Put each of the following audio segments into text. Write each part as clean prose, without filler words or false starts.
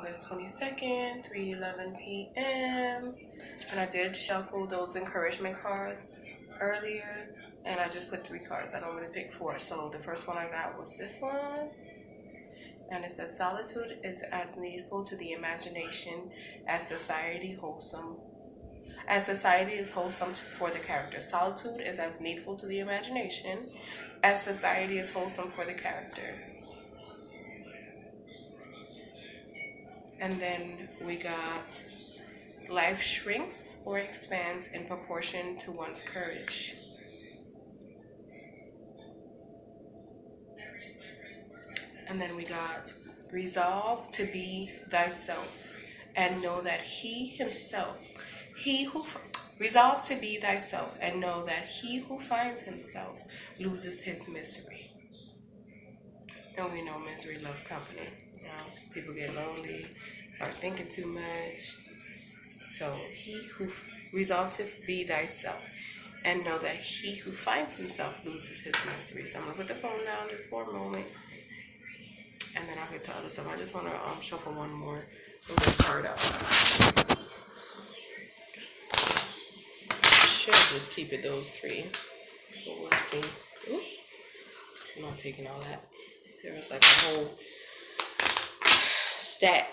August 22nd, 3:11 p.m. And I did shuffle those encouragement cards earlier, and I just put 3 cards. I normally pick 4. So the first one I got was this one. And it says, solitude is as needful to the imagination as society wholesome. As society is wholesome for the character. Solitude is as needful to the imagination as society is wholesome for the character. And then we got, life shrinks or expands in proportion to one's courage. And then we got, resolve to be thyself and know that resolve to be thyself and know that he who finds himself loses his misery. And we know misery loves company. You know, people get lonely, start thinking too much. So resolve to be thyself and know that he who finds himself loses his misery. So I'm gonna put the phone down just for a moment, and then I'll get to other stuff. I just want to shuffle one more and we'll start out. Should just keep it those 3, but we'll see. Ooh, I'm not taking all that. There was like a whole stack.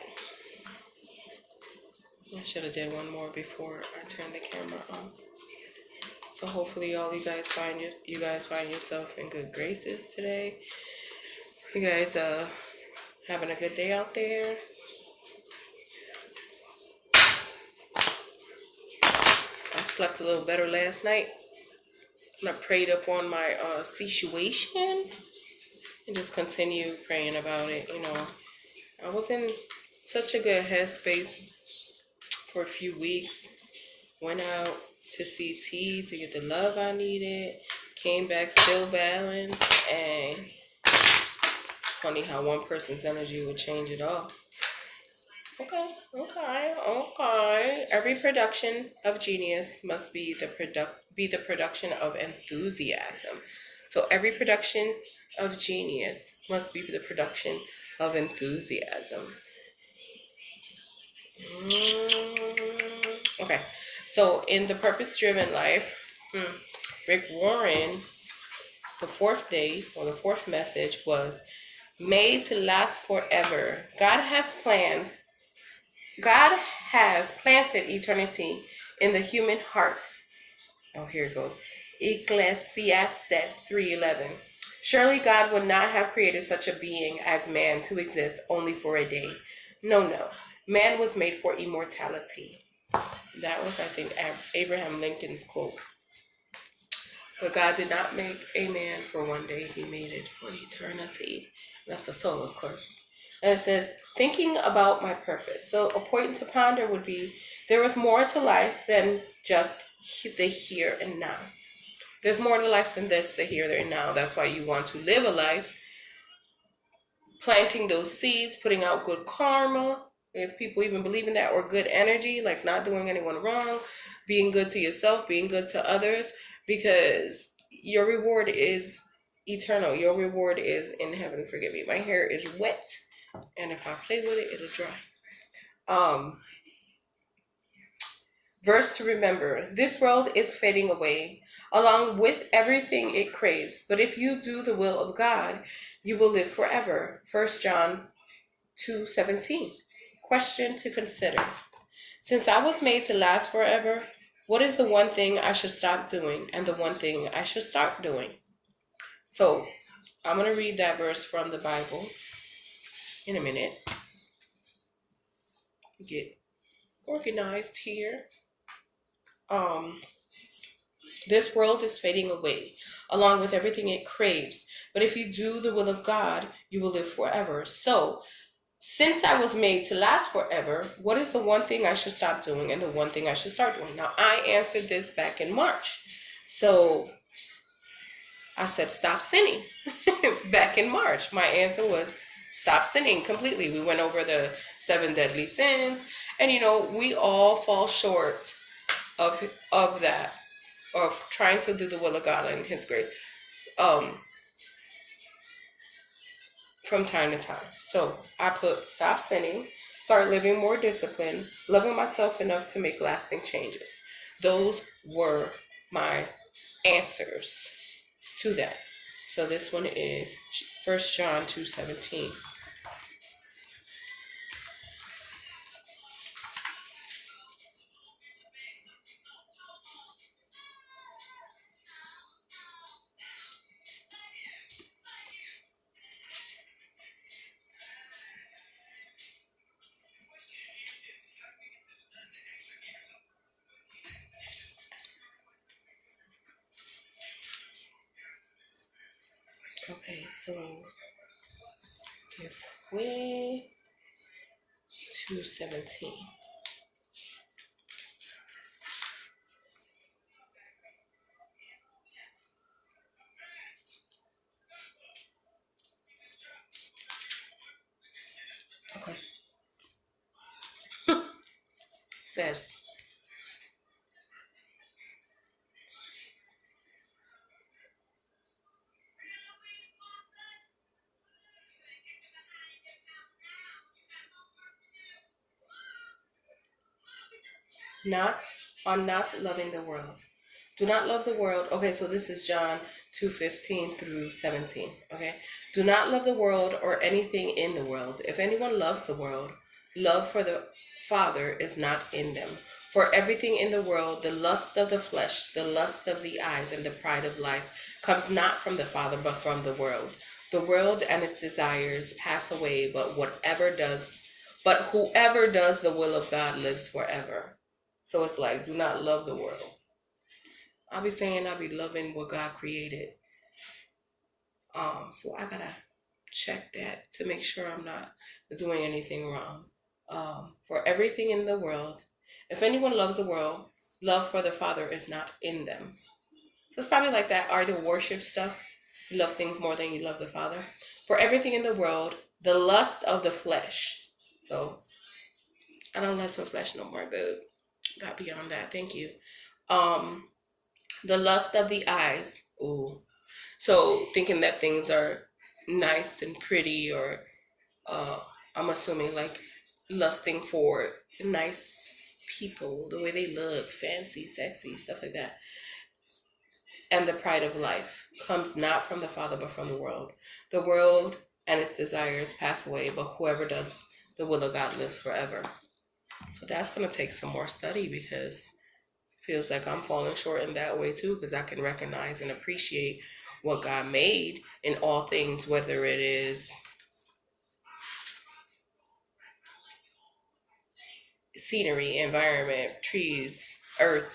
I should have did one more before I turned the camera on. So hopefully all you guys find yourself in good graces today. You guys having a good day out there. I slept a little better last night. And I prayed up on my situation and just continue praying about it. You know, I was in such a good headspace for a few weeks. Went out to CT to get the love I needed. Came back still balanced. And funny how one person's energy would change it all. Okay. Every production of genius must be the production of enthusiasm. So every production of genius must be the production of enthusiasm. Okay. So in the purpose-driven life, Rick Warren, the 4th day or the 4th message was made to last forever. God has planted eternity in the human heart. Oh, here it goes. Ecclesiastes 3:11. Surely God would not have created such a being as man to exist only for a day. No. Man was made for immortality. That was, I think, Abraham Lincoln's quote. But God did not make a man for one day. He made it for eternity. That's the soul, of course. And it says, thinking about my purpose. So a point to ponder would be, there is more to life than just the here and now. There's more to life than this, the here and now. That's why you want to live a life planting those seeds, putting out good karma, if people even believe in that, or good energy, like not doing anyone wrong, being good to yourself, being good to others, because your reward is eternal. Your reward is in heaven. Forgive me, my hair is wet, and if I play with it, it'll dry. Verse to remember, this world is fading away, along with everything it craves. But if you do the will of God, you will live forever. 1 John 2:17. Question to consider. Since I was made to last forever, what is the one thing I should stop doing and the one thing I should start doing? So I'm going to read that verse from the Bible in a minute. Get organized here. This world is fading away, along with everything it craves. But if you do the will of God, you will live forever. So, since I was made to last forever, what is the one thing I should stop doing and the one thing I should start doing? Now, I answered this back in March. So, I said, stop sinning. Back in March, my answer was, stop sinning completely. We went over the 7 deadly sins. And, we all fall short of that, of trying to do the will of God and His grace. From time to time. So I put stop sinning, start living more disciplined, loving myself enough to make lasting changes. Those were my answers to that. So this one is 1 John 2:17. Okay, so if we 2:17. Okay. Says, not on not loving the world. Do not love the world. Okay, so this is John 2:15 through 17. Okay. Do not love the world or anything in the world. If anyone loves the world, love for the Father is not in them. For everything in the world, the lust of the flesh, the lust of the eyes, and the pride of life comes not from the Father, but from the world. The world and its desires pass away, but whoever does the will of God lives forever. So it's like, do not love the world. I'll be saying I'll be loving what God created. So I gotta check that to make sure I'm not doing anything wrong. For everything in the world, if anyone loves the world, love for the Father is not in them. So it's probably like that idol worship stuff. You love things more than you love the Father. For everything in the world, the lust of the flesh. So I don't lust for flesh no more, but got beyond that. Thank you. The lust of the eyes. Ooh. So thinking that things are nice and pretty, or I'm assuming like lusting for nice people, the way they look, fancy, sexy, stuff like that. And the pride of life comes not from the Father, but from the world. The world and its desires pass away, but whoever does the will of God lives forever. So that's going to take some more study, because it feels like I'm falling short in that way too, because I can recognize and appreciate what God made in all things, whether it is scenery, environment, trees, earth,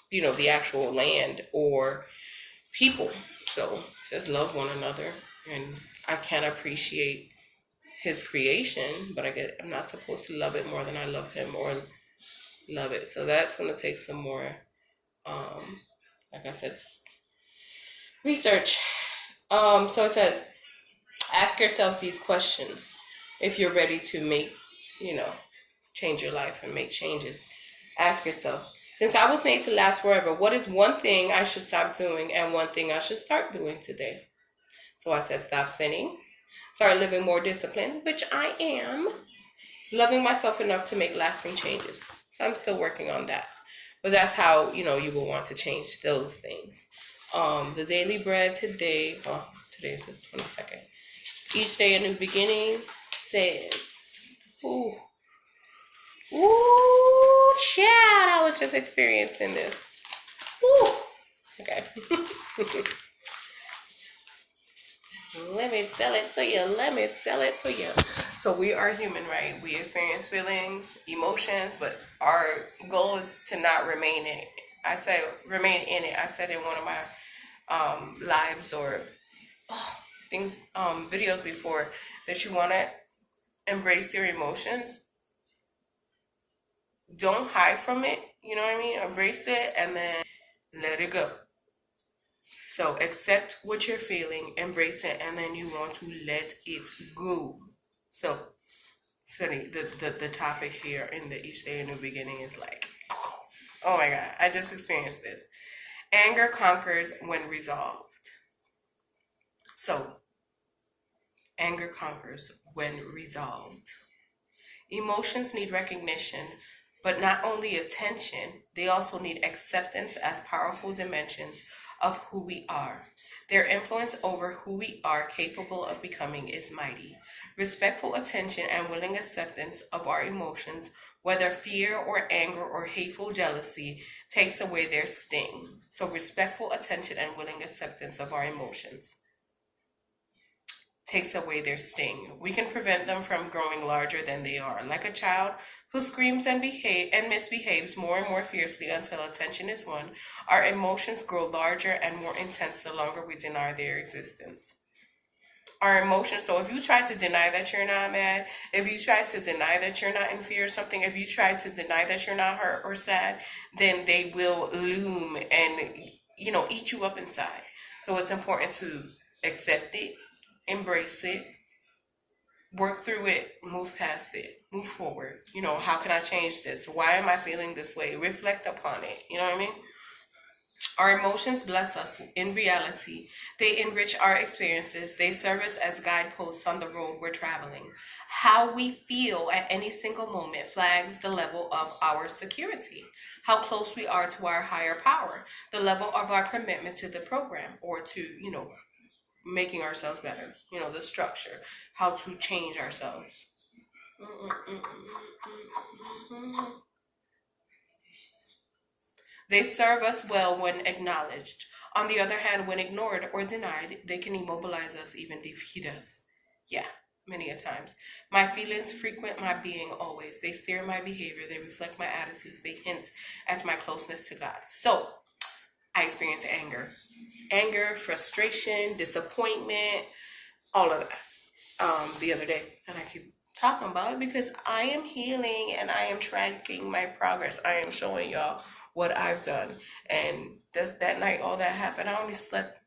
the actual land, or people. So just love one another. And I can appreciate his creation, but I'm not supposed to love it more than I love him, or love it. So that's going to take some more, like I said, research. So it says, ask yourself these questions if you're ready to make, change your life and make changes. Ask yourself, since I was made to last forever, what is one thing I should stop doing and one thing I should start doing today? So I said, stop sinning, start living more disciplined, which I am, loving myself enough to make lasting changes. So I'm still working on that. But that's how, you will want to change those things. The daily bread today, today is the 22nd. Each day a new beginning says, ooh, child, I was just experiencing this. Ooh, okay. Let me tell it to you. So we are human, right? We experience feelings, emotions, but our goal is to not remain in it. I said remain in it. I said in one of my lives or things, videos before, that you want to embrace your emotions. Don't hide from it. You know what I mean? Embrace it and then let it go. So accept what you're feeling, embrace it, and then you want to let it go. So it's funny, the topic here in the Each Day a New Beginning is like, oh my God, I just experienced this. Anger conquers when resolved. So anger conquers when resolved. Emotions need recognition, but not only attention, they also need acceptance as powerful dimensions of who we are. Their influence over who we are capable of becoming is mighty. Respectful attention and willing acceptance of our emotions, whether fear or anger or hateful jealousy, takes away their sting. So, respectful attention and willing acceptance of our emotions takes away their sting. We can prevent them from growing larger than they are, like a child who screams and misbehaves more and more fiercely until attention is won. Our emotions grow larger and more intense the longer we deny their existence. Our emotions. So if you try to deny that you're not mad, if you try to deny that you're not in fear or something, if you try to deny that you're not hurt or sad, then they will loom and eat you up inside. So it's important to accept it, embrace it, work through it, move past it, move forward. How can I change this? Why am I feeling this way? Reflect upon it. You know what I mean? Our emotions bless us in reality. They enrich our experiences. They serve us as guideposts on the road we're traveling. How we feel at any single moment flags the level of our security, how close we are to our higher power, the level of our commitment to the program or to, making ourselves better, the structure, how to change ourselves. They serve us well when acknowledged. On the other hand, when ignored or denied, they can immobilize us, even defeat us. Yeah, many a times. My feelings frequent my being always. They steer my behavior. They reflect my attitudes. They hint at my closeness to God. So, I experience anger, frustration, disappointment, all of that the other day. And I keep talking about it because I am healing and I am tracking my progress. I am showing y'all what I've done. And that night, all that happened, I only slept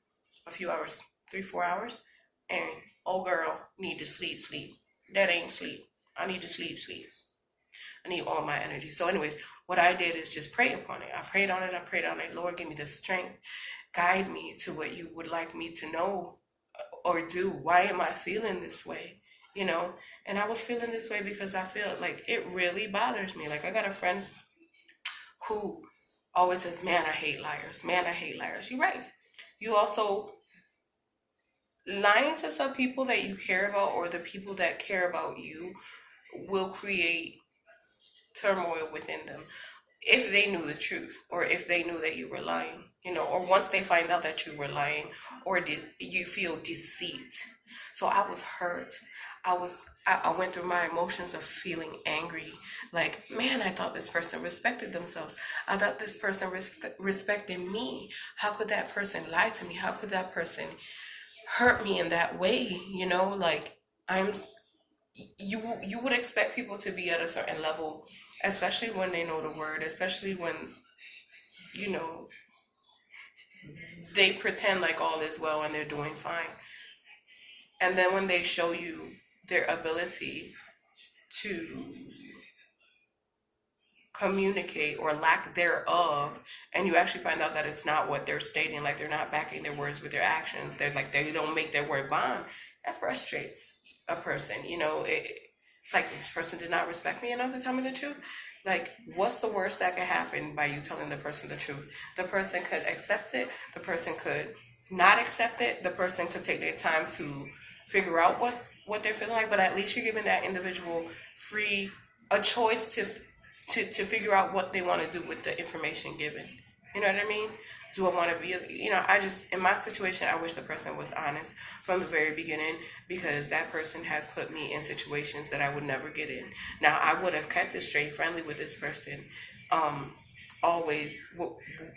a few hours, 3-4 hours. And oh girl, need to sleep. That ain't sleep. I need to sleep. I need all my energy. So anyways, what I did is just pray upon it. I prayed on it. Lord, give me the strength. Guide me to what you would like me to know or do. Why am I feeling this way? And I was feeling this way because I feel like it really bothers me. Like I got a friend who always says, man, I hate liars. You're right. You also lying to some people that you care about or the people that care about you will create turmoil within them if they knew the truth or if they knew that you were lying, or once they find out that you were lying or did you feel deceit. So I was hurt. I went through my emotions of feeling angry. Like, man, I thought this person respected themselves. I thought this person respected me. How could that person lie to me? How could that person hurt me in that way? Like you would expect people to be at a certain level, especially when they know the word, especially when they pretend like all is well and they're doing fine. And then when they show you their ability to communicate or lack thereof, and you actually find out that it's not what they're stating, like they're not backing their words with their actions, they don't make their word bond, that frustrates a person. It's like, this person did not respect me enough to tell me the truth. Like, what's the worst that could happen by you telling the person the truth? The person could accept it, the person could not accept it, the person could take their time to figure out what they're feeling like, but at least you're giving that individual a choice to figure out what they want to do with the information given. You know what I mean? Do I want to be, in my situation, I wish the person was honest from the very beginning, because that person has put me in situations that I would never get in. Now, I would have kept it straight friendly with this person, always,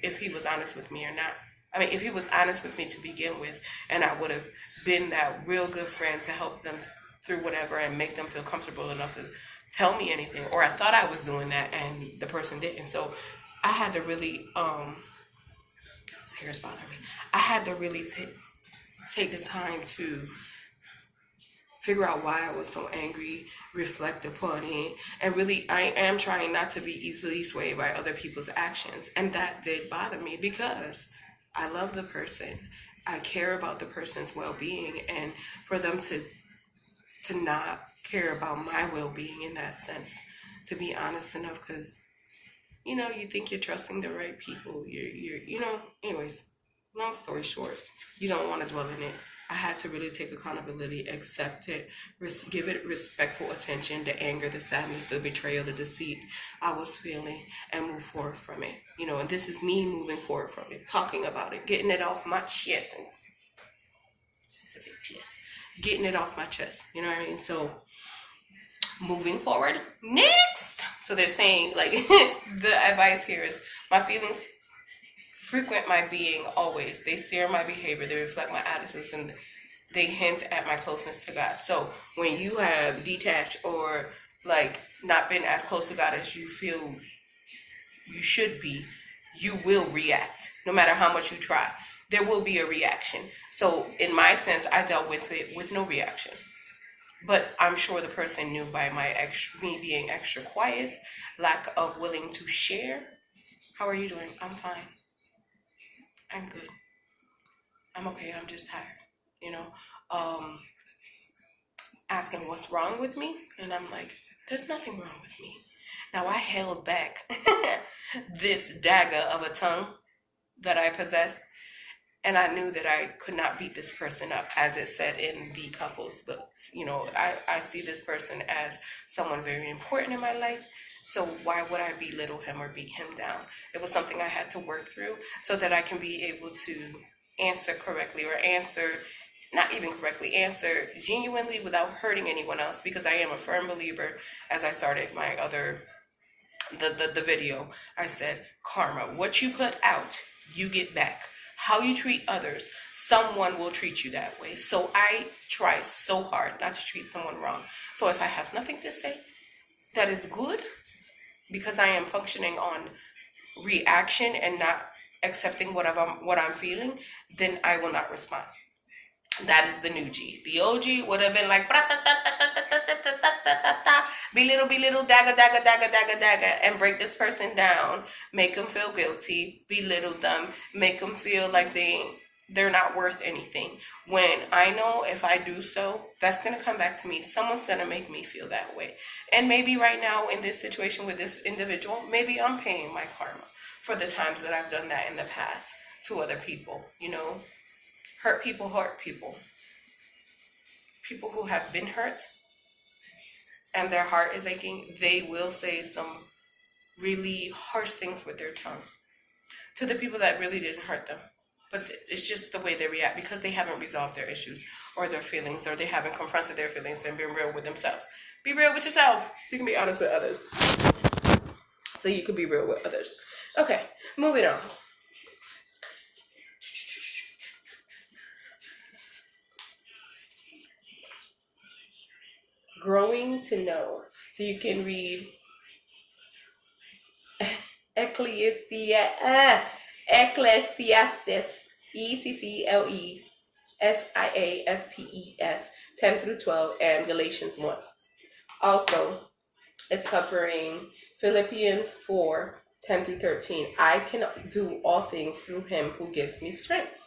if he was honest with me or not. I mean, if he was honest with me to begin with, and I would have been that real good friend to help them through whatever and make them feel comfortable enough to tell me anything, or I thought I was doing that and the person didn't. So I had to really, this hair's bothering me. I had to really take the time to figure out why I was so angry, reflect upon it, and really, I am trying not to be easily swayed by other people's actions. And that did bother me because I love the person. I care about the person's well-being, and for them to to not care about my well-being in that sense, to be honest enough, because you think you're trusting the right people. Anyways, long story short, you don't want to dwell in it. I had to really take accountability, accept it, give it respectful attention, the anger, the sadness, the betrayal, the deceit I was feeling, and move forward from it. And this is me moving forward from it, talking about it, getting it off my chest. It's a big chest. Getting it off my chest. You know what I mean? So, moving forward. Next! So they're saying, like, the advice here is, my feelings frequent my being always. They steer my behavior. They reflect my attitudes, and they hint at my closeness to God. So when you have detached or like not been as close to God as you feel you should be, you will react. No matter how much you try, there will be a reaction. So in my sense, I dealt with it with no reaction. But I'm sure the person knew by me being extra quiet, lack of willing to share. How are you doing? I'm fine. I'm good. I'm okay. I'm just tired. Asking what's wrong with me. And I'm like, there's nothing wrong with me. Now, I held back this dagger of a tongue that I possessed. And I knew that I could not beat this person up, as it said in the couples books. I see this person as someone very important in my life. So why would I belittle him or beat him down? It was something I had to work through so that I can be able to answer correctly, or not even correctly, answer genuinely without hurting anyone else, because I am a firm believer, as I started my the video, I said, karma, what you put out, you get back. How you treat others, someone will treat you that way. So I try so hard not to treat someone wrong. So if I have nothing to say that is good, because I am functioning on reaction and not accepting what I'm feeling, then I will not respond. That is the new G. The OG would have been like, belittle, dagger, and break this person down, make them feel guilty, belittle them, make them feel like they're not worth anything. When I know if I do so, that's going to come back to me. Someone's going to make me feel that way. And maybe right now in this situation with this individual, maybe I'm paying my karma for the times that I've done that in the past to other people. Hurt people hurt people. People who have been hurt and their heart is aching, they will say some really harsh things with their tongue to the people that really didn't hurt them. But it's just the way they react, because they haven't resolved their issues or their feelings, or they haven't confronted their feelings and been real with themselves. Be real with yourself so you can be honest with others. So you can be real with others. Okay, moving on. Growing to know. So you can read Ecclesiastes, Ecclesiastes 10 through 12, and Galatians 1. Also, it's covering Philippians 4, 10 through 13. I can do all things through him who gives me strength.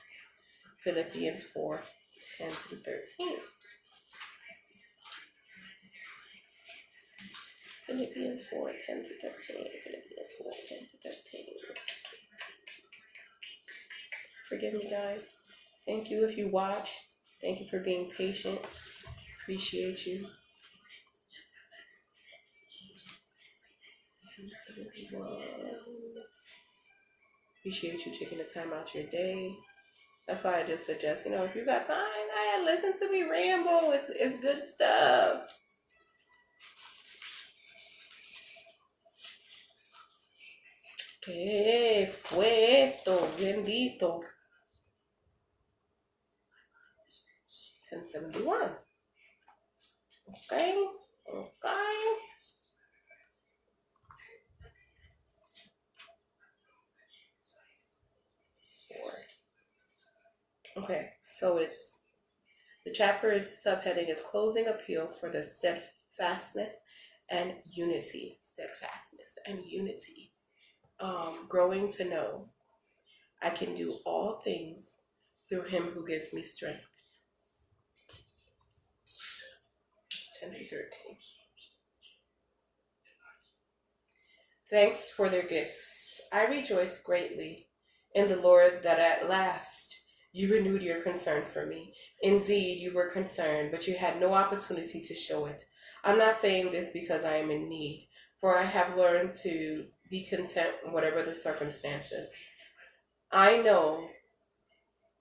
Philippians 4, 10 through 13. Philippians 4, 10 through 13. Philippians 4, 10 through 13. Forgive me, guys. Thank you if you watch. Thank you for being patient. Appreciate you. Appreciate you taking the time out your day. That's why I just suggest, if you got time, listen to me ramble. It's good stuff. ¡Qué fue esto? Bendito. 1071. Okay. Okay, so the chapter is subheading is Closing Appeal for the Steadfastness and Unity. Steadfastness and Unity. Growing to know I can do all things through him who gives me strength. 10 through 13. Thanks for their gifts. I rejoiced greatly in the Lord that at last you renewed your concern for me. Indeed, you were concerned, but you had no opportunity to show it. I'm not saying this because I am in need, for I have learned to be content whatever the circumstances. I know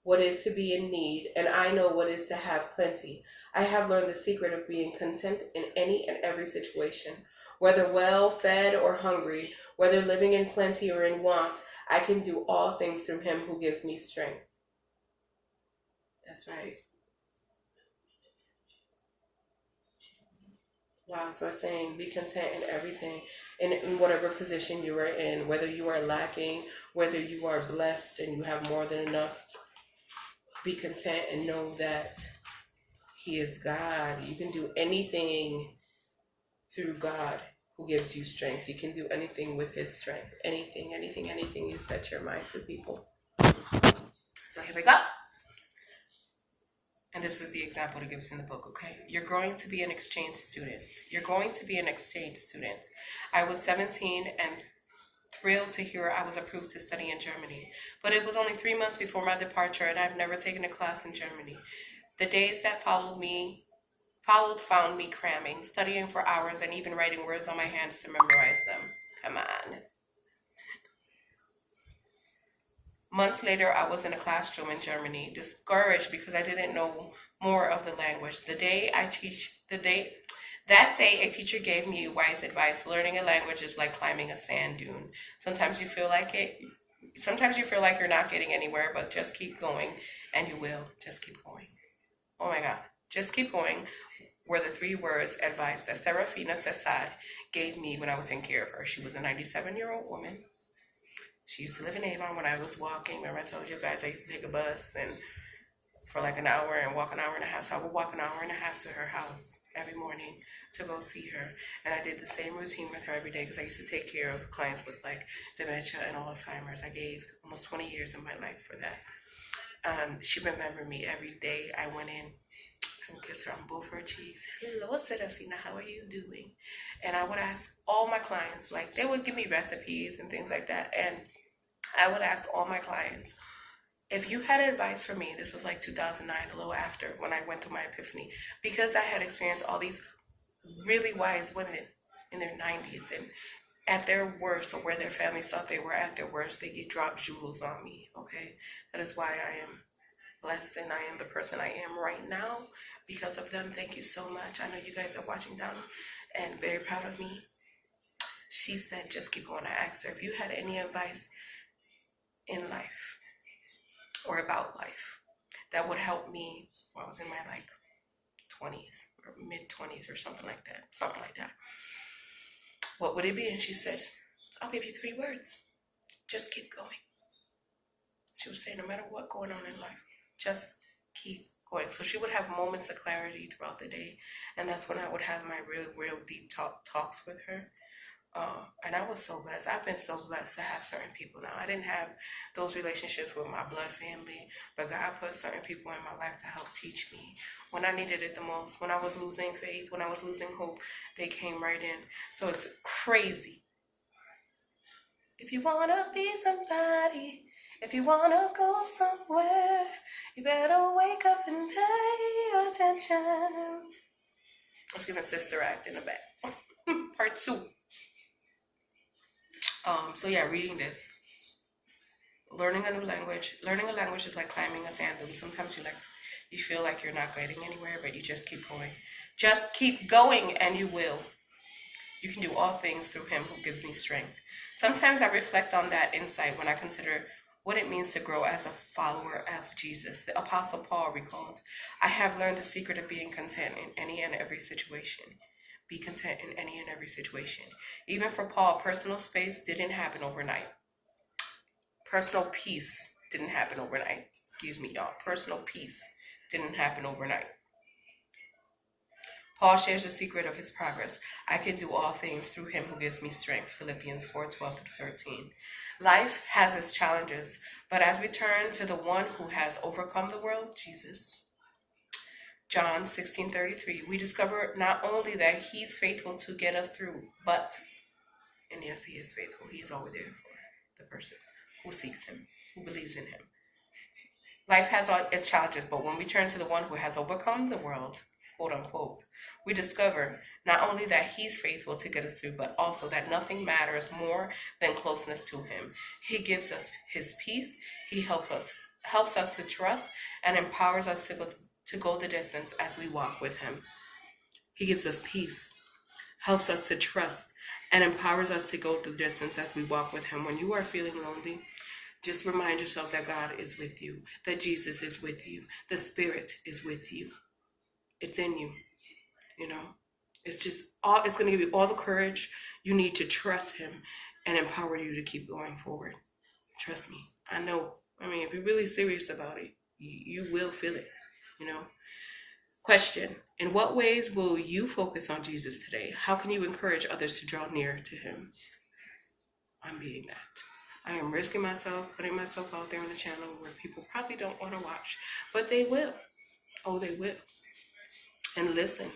what is to be in need, and I know what is to have plenty. I have learned the secret of being content in any and every situation. Whether well fed or hungry, whether living in plenty or in want, I can do all things through him who gives me strength. That's right. Wow, so it's saying be content in everything, in whatever position you are in, whether you are lacking, whether you are blessed and you have more than enough. Be content and know that he is God. You can do anything through God who gives you strength. You can do anything with his strength. Anything, you set your mind to, people. So here we go. And this is the example that gives in the book, okay? You're going to be an exchange student. You're going to be an exchange student. I was 17 and thrilled to hear I was approved to study in Germany. But it was only 3 months before my departure, and I've never taken a class in Germany. The days that found me cramming, studying for hours, and even writing words on my hands to memorize them. Come on. Months later, I was in a classroom in Germany, discouraged because I didn't know more of the language. That day, a teacher gave me wise advice. Learning a language is like climbing a sand dune. Sometimes you feel like you're not getting anywhere, but just keep going, and you will. Just keep going. Oh my God. Just keep going were the 3 words advice that Serafina Sessad gave me when I was in care of her. She was a 97-year-old woman. She used to live in Avon when I was walking. Remember I told you guys I used to take a bus and for like an hour and walk an hour and a half. So I would walk an hour and a half to her house every morning to go see her. And I did the same routine with her every day because I used to take care of clients with like dementia and Alzheimer's. I gave almost 20 years of my life for that. She remembered me every day. I went in and kissed her on both her cheeks. Hello, Serafina, how are you doing? And I would ask all my clients, like they would give me recipes and things like that. And I would ask all my clients, if you had advice for me, this was like 2009, a little after when I went through my epiphany, because I had experienced all these really wise women in their 90s and at their worst, or where their families thought they were at their worst, they get dropped jewels on me, okay? That is why I am blessed and I am the person I am right now because of them. Thank you so much. I know you guys are watching them and very proud of me. She said, just keep going. I asked her if you had any advice in life or about life that would help me when I was in my like 20s or mid 20s or something like that. What would it be? And she said, I'll give you 3 words. Just keep going. She was saying no matter what going on in life, just keep going. So she would have moments of clarity throughout the day, and that's when I would have my real deep talks with her. And I was so blessed. I've been so blessed to have certain people now. I didn't have those relationships with my blood family, but God put certain people in my life to help teach me when I needed it the most. When I was losing faith, when I was losing hope, they came right in. So it's crazy. If you want to be somebody, if you want to go somewhere, you better wake up and pay attention. I was giving Sister Act in the back. Part 2. So yeah, reading this. Learning a new language. Learning a language is like climbing a sand dune. Sometimes you feel like you're not getting anywhere, but you just keep going. Just keep going and you will. You can do all things through him who gives me strength. Sometimes I reflect on that insight when I consider what it means to grow as a follower of Jesus. The Apostle Paul recalled, I have learned the secret of being content in any and every situation. Be content in any and every situation. Even for Paul, personal space didn't happen overnight. Personal peace didn't happen overnight. Excuse me, y'all. Personal peace didn't happen overnight. Paul shares the secret of his progress. I can do all things through him who gives me strength. Philippians 4:12-13. Life has its challenges, but as we turn to the one who has overcome the world, Jesus, John 16:33, we discover not only that he's faithful to get us through, but, and yes, he is faithful. He is always there for the person who seeks him, who believes in him. Life has all its challenges, but when we turn to the one who has overcome the world, quote unquote, we discover not only that he's faithful to get us through, but also that nothing matters more than closeness to him. He gives us his peace. He helps us to trust and empowers us to go the distance as we walk with him. He gives us peace, helps us to trust, and empowers us to go the distance as we walk with him. When you are feeling lonely, just remind yourself that God is with you, that Jesus is with you, the Spirit is with you. It's in you, you know. It's going to give you all the courage you need to trust him and empower you to keep going forward. Trust me. I know. I mean, if you're really serious about it, you will feel it, you know. Question: in what ways will you focus on Jesus today? How can you encourage others to draw near to him? I'm being that. I am risking myself, putting myself out there on the channel where people probably don't want to watch, but they will. Oh, they will. And listen,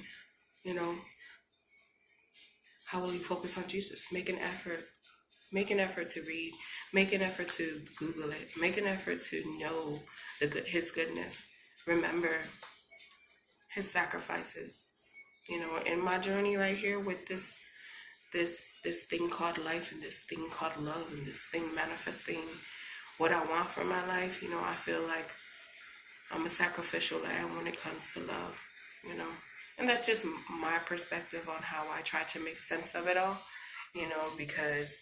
you know, how will you focus on Jesus? Make an effort. Make an effort to read. Make an effort to Google it. Make an effort to know his goodness. Remember his sacrifices. You know, in my journey right here with this thing called life and this thing called love and this thing manifesting what I want for my life, you know, I feel like I'm a sacrificial lamb when it comes to love, you know. And that's just my perspective on how I try to make sense of it all, you know, because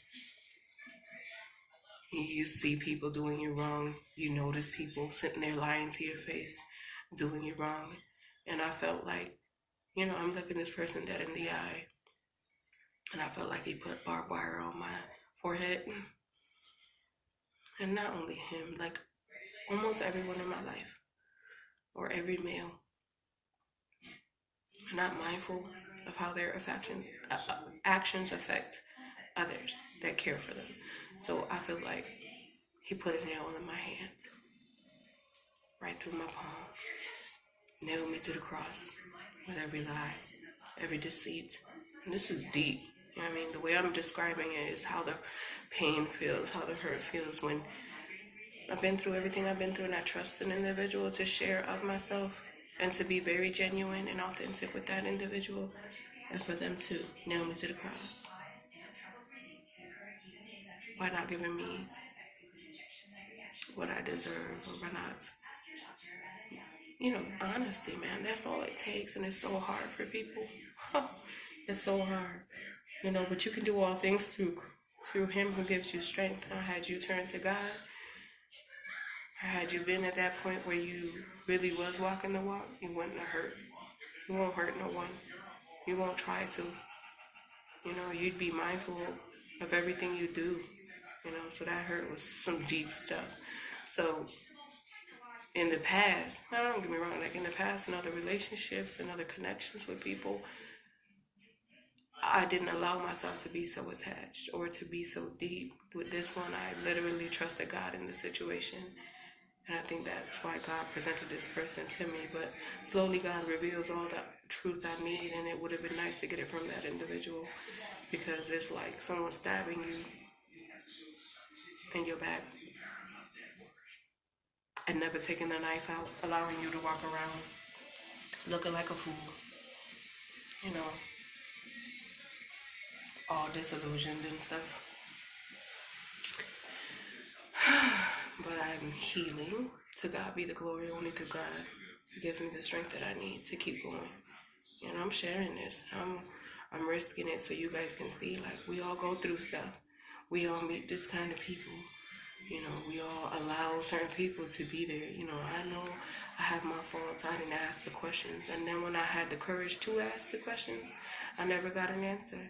you see people doing you wrong. You notice people sitting there lying to your face, doing you wrong. And I felt like, you know, I'm looking this person dead in the eye. And I felt like he put barbed wire on my forehead. And not only him, like almost everyone in my life, or every male, are not mindful of how their actions affect others that care for them. So I feel like he put a nail in my hand, right through my palm, nailed me to the cross with every lie, every deceit. And this is deep. You know what I mean? The way I'm describing it is how the pain feels, how the hurt feels when I've been through everything I've been through, and I trust an individual to share of myself and to be very genuine and authentic with that individual, and for them to nail me to the cross. Why not giving me what I deserve, or why not, you know, honesty, man, that's all it takes. And it's so hard for people. It's so hard, you know, but you can do all things through him who gives you strength. Now, had you turned to God, or had you been at that point where you really was walking the walk, you wouldn't have hurt. You won't hurt no one. You won't try to. You know, you'd be mindful of everything you do. You know, so that hurt was some deep stuff. So in the past, don't get me wrong, like in the past, in other relationships and other connections with people, I didn't allow myself to be so attached or to be so deep. With this one, I literally trusted God in the situation. And I think that's why God presented this person to me. But slowly God reveals all the truth I need, and it would have been nice to get it from that individual, because it's like someone stabbing you in your back and never taking the knife out, allowing you to walk around looking like a fool, you know, all disillusioned and stuff. But I'm healing. To God be the glory. Only through God. He gives me the strength that I need to keep going. And I'm sharing this. I'm risking it so you guys can see, like, we all go through stuff. We all meet this kind of people. You know, we all allow certain people to be there. You know I have my faults. I didn't ask the questions. And then when I had the courage to ask the questions, I never got an answer.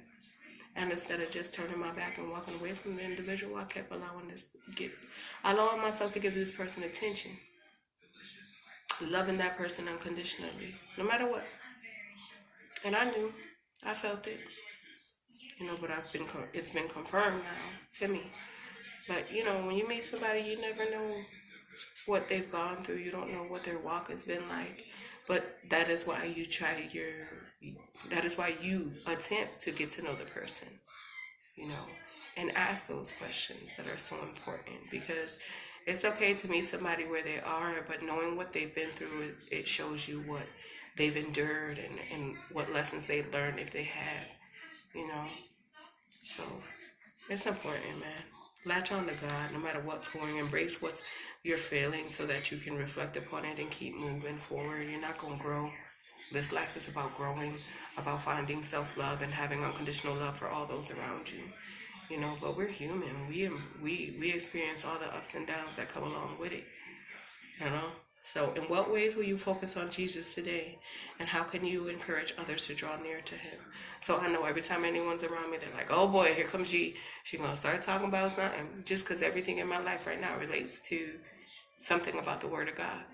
And instead of just turning my back and walking away from the individual, I kept allowing myself to give this person attention, loving that person unconditionally, no matter what. And I knew, I felt it, you know. But it's been confirmed now to me. But you know, when you meet somebody, you never know what they've gone through. You don't know what their walk has been like. But that is why you attempt to get to know the person, you know, and ask those questions that are so important, because it's okay to meet somebody where they are, but knowing what they've been through, it shows you what they've endured, and what lessons they learned if they have, you know. So it's important, man. Latch on to God no matter what's going. Embrace what you're feeling so that you can reflect upon it and keep moving forward. You're not going to grow. This life is about growing, about finding self-love and having unconditional love for all those around you. You know, but we're human. We experience all the ups and downs that come along with it. You know? So in what ways will you focus on Jesus today? And how can you encourage others to draw near to him? So I know every time anyone's around me, they're like, oh boy, here comes she. She's going to start talking about something. Just because everything in my life right now relates to something about the Word of God.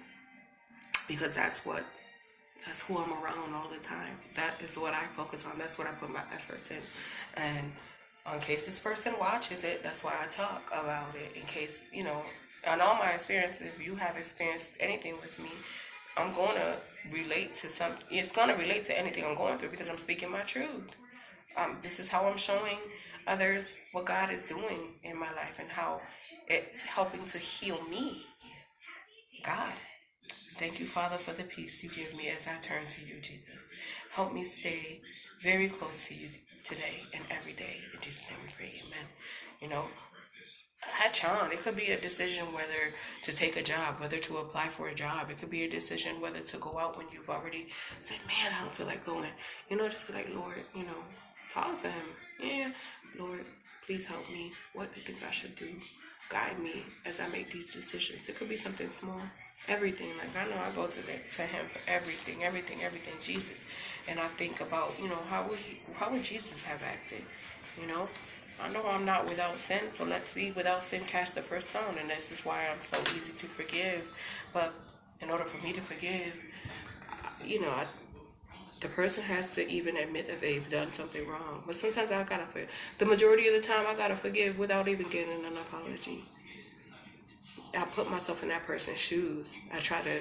Because that's who I'm around all the time. That is what I focus on. That's what I put my efforts in. And in case this person watches it, that's why I talk about it. In case, you know, on all my experiences, if you have experienced anything with me, I'm going to relate to something. It's going to relate to anything I'm going through because I'm speaking my truth. This is how I'm showing others what God is doing in my life and how it's helping to heal me. God, thank you, Father, for the peace you give me as I turn to you, Jesus. Help me stay very close to you today and every day. In Jesus' name we pray, amen. You know, it could be a decision whether to take a job, whether to apply for a job. It could be a decision whether to go out when you've already said, man, I don't feel like going. You know, just be like, Lord, you know, talk to him. Yeah, Lord, please help me. What do you think I should do? Guide me as I make these decisions. It could be something small. Everything. Like, I know I go to him for everything, Jesus. And I think about, you know, how would Jesus have acted? You know? I know I'm not without sin, so let's see, without sin, cast the first stone. And this is why I'm so easy to forgive. But in order for me to forgive, you know, the person has to even admit that they've done something wrong. But sometimes I gotta forgive. The majority of the time, I gotta forgive without even getting an apology. I put myself in that person's shoes. I try to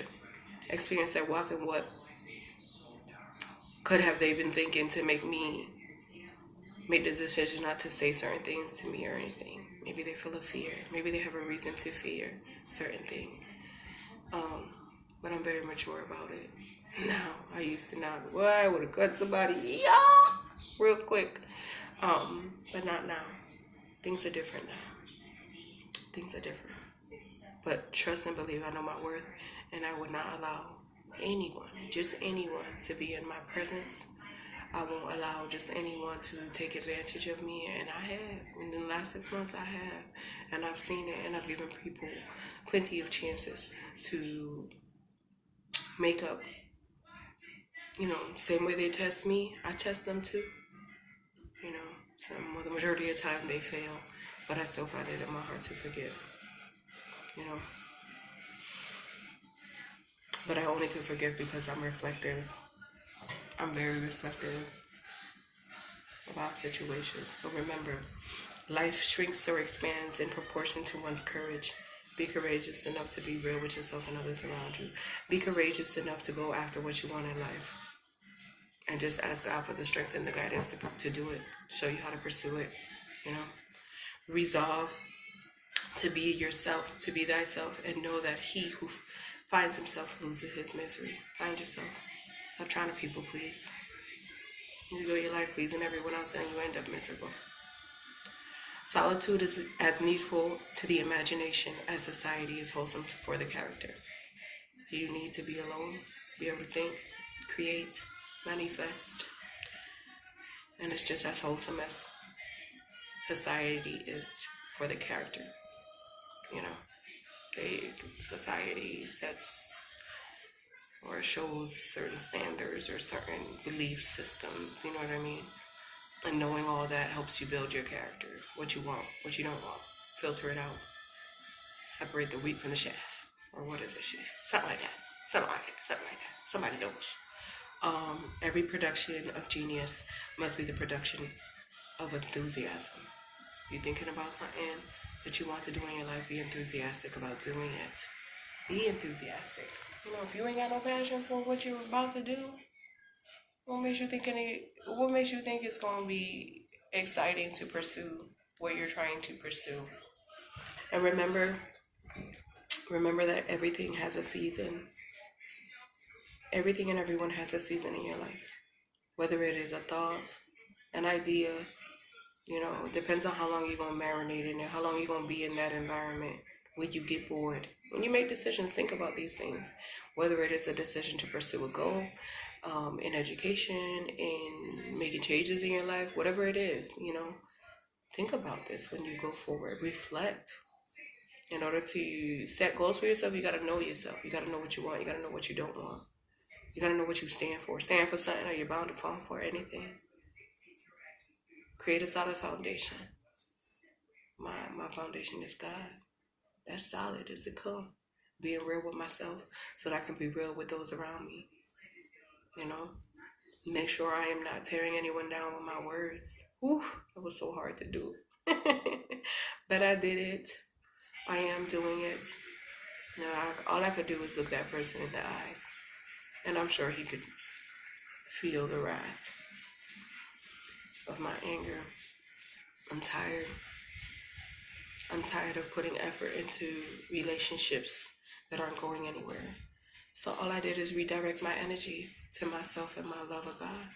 experience their walk and what could have they been thinking to make the decision not to say certain things to me or anything. Maybe they feel a fear. Maybe they have a reason to fear certain things. But I'm very mature about it. Now, I used to not, well, I would have cut somebody, real quick. But not now. Things are different now. Things are different. But trust and believe I know my worth, and I would not allow anyone, just anyone, to be in my presence. I won't allow just anyone to take advantage of me, and I have. In the last 6 months, I have. And I've seen it, and I've given people plenty of chances to make up. You know, same way they test me, I test them too. You know, the majority of the time they fail, but I still find it in my heart to forgive. You know. But I only can forgive because I'm reflective. I'm very reflective about situations. So remember, life shrinks or expands in proportion to one's courage. Be courageous enough to be real with yourself and others around you. Be courageous enough to go after what you want in life. And just ask God for the strength and the guidance to do it. Show you how to pursue it. You know. Resolve to be yourself, to be thyself, and know that he who finds himself loses his misery. Find yourself. Stop trying to people please. You go your life pleasing everyone else and you end up miserable. Solitude is as needful to the imagination as society is wholesome for the character. You need to be alone, be able to think, create, manifest. And it's just as wholesome as society is for the character. You know, society sets or shows certain standards or certain belief systems, you know what I mean? And knowing all that helps you build your character, what you want, what you don't want. Filter it out. Separate the wheat from the chaff. Or what is it? Something like that. Somebody knows. Every production of genius must be the production of enthusiasm. You're thinking about something that you want to do in your life, be enthusiastic about doing it. Be enthusiastic. You know, if you ain't got no passion for what you're about to do, what makes you think it's gonna be exciting to pursue what you're trying to pursue? And remember that everything has a season. Everything and everyone has a season in your life. Whether it is a thought, an idea, you know, it depends on how long you're gonna marinate in it, how long you're gonna be in that environment. When you get bored, when you make decisions, think about these things. Whether it is a decision to pursue a goal, in education, in making changes in your life, whatever it is, you know, think about this when you go forward. Reflect. In order to set goals for yourself, you gotta know yourself. You gotta know what you want. You gotta know what you don't want. You gotta know what you stand for. Stand for something, or you're bound to fall for anything. Create a solid foundation. My foundation is God. That's solid as it comes. Being real with myself so that I can be real with those around me. You know, make sure I am not tearing anyone down with my words. Whew, it was so hard to do. But I did it. I am doing it. Now, all I could do is look that person in the eyes. And I'm sure he could feel the wrath of my anger. I'm tired. I'm tired of putting effort into relationships that aren't going anywhere. So all I did is redirect my energy to myself and my love of God.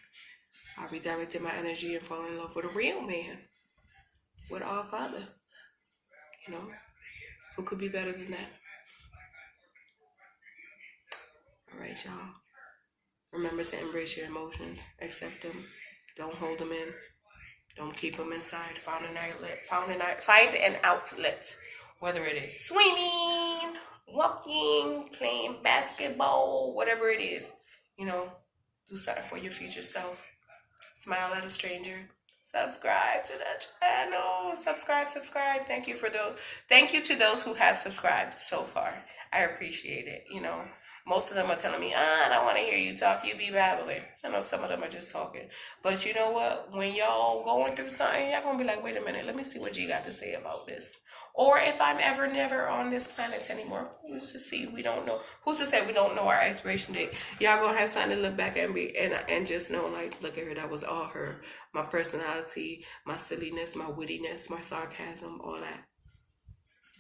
I redirected my energy and fall in love with a real man, with our Father. You know, who could be better than that? All right, y'all. Remember to embrace your emotions, accept them, don't hold them in, don't keep them inside. Find an outlet, whether it is swimming, walking, playing basketball, whatever it is. You know, do something for your future self. Smile at a stranger. Subscribe to the channel. Subscribe. Thank you to those who have subscribed so far. I appreciate it. You know, most of them are telling me, I don't want to hear you talk. You be babbling. I know some of them are just talking. But you know what? When y'all going through something, y'all going to be like, wait a minute. Let me see what G got to say about this. Or if I'm ever never on this planet anymore, who's to see? We don't know. Who's to say we don't know our expiration date? Y'all going to have something to look back at me and just know, like, look at her. That was all her. My personality, my silliness, my wittiness, my sarcasm, all that.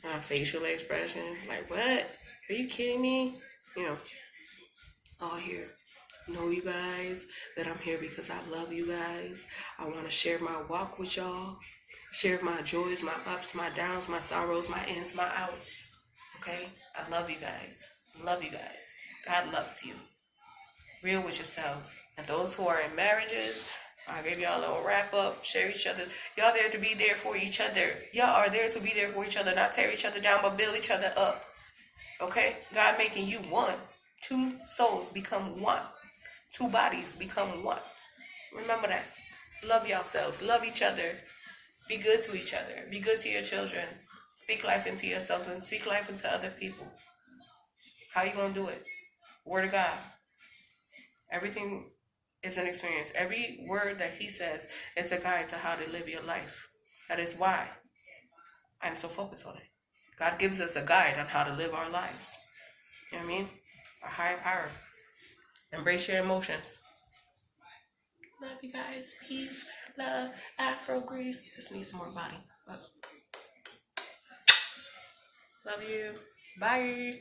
My facial expressions. Like, what? Are you kidding me? You know, all here. Know you guys, that I'm here because I love you guys. I want to share my walk with y'all. Share my joys, my ups, my downs, my sorrows, my ins, my outs. Okay? I love you guys. Love you guys. God loves you. Real with yourselves. And those who are in marriages, I gave y'all a little wrap up. Share each other. Y'all there to be there for each other. Y'all are there to be there for each other. Not tear each other down, but build each other up. Okay? God making you one. Two souls become one. Two bodies become one. Remember that. Love yourselves. Love each other. Be good to each other. Be good to your children. Speak life into yourself and speak life into other people. How you gonna do it? Word of God. Everything is an experience. Every word that he says is a guide to how to live your life. That is why I'm so focused on it. God gives us a guide on how to live our lives. You know what I mean? A higher power. Embrace your emotions. Love you guys. Peace. Love. Afro Grease. Just need some more body. But love you. Bye.